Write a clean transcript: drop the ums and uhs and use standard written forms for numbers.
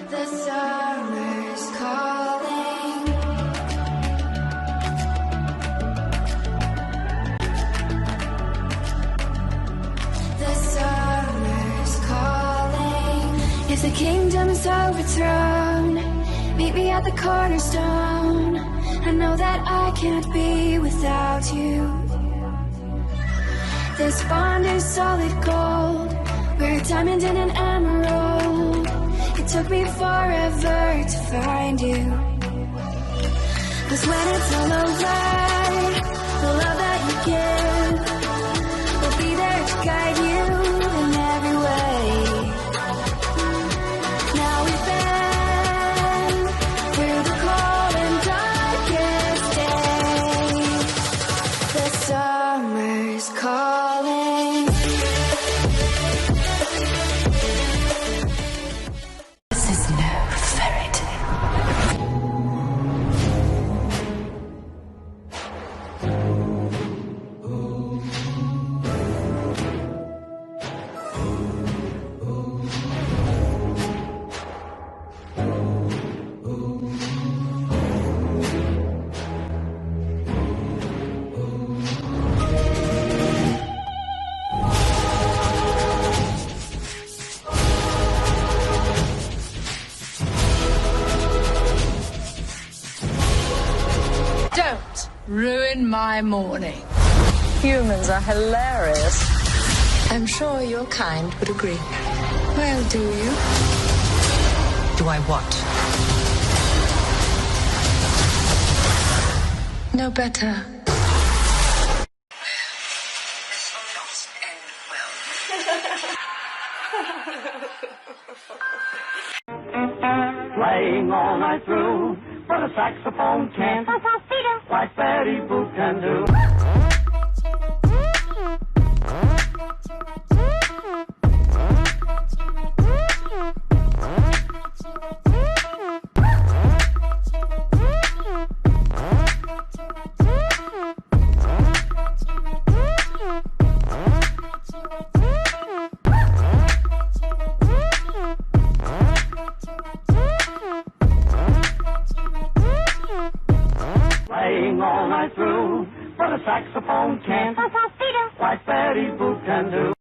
The summer's calling. The summer's calling. If the kingdom's overthrown, meet me at the cornerstone. I know that I can't be without you. This bond is solid gold. We're a diamond and an emerald. It took me forever to find you. 'Cause when it's all over, the love that you give will be there to guide you in every way. Now we've been through the cold and darkest days. The summer's calling. This is no fairy tale. Don't ruin my morning. Humans are hilarious. I'm sure your kind would agree. Well, do you? Do I what? No better. This will not end well. Playing all night through, but a saxophone can't, like Betty Boop can do. Playing all night through, but a saxophone can't, like Betty Boop can do.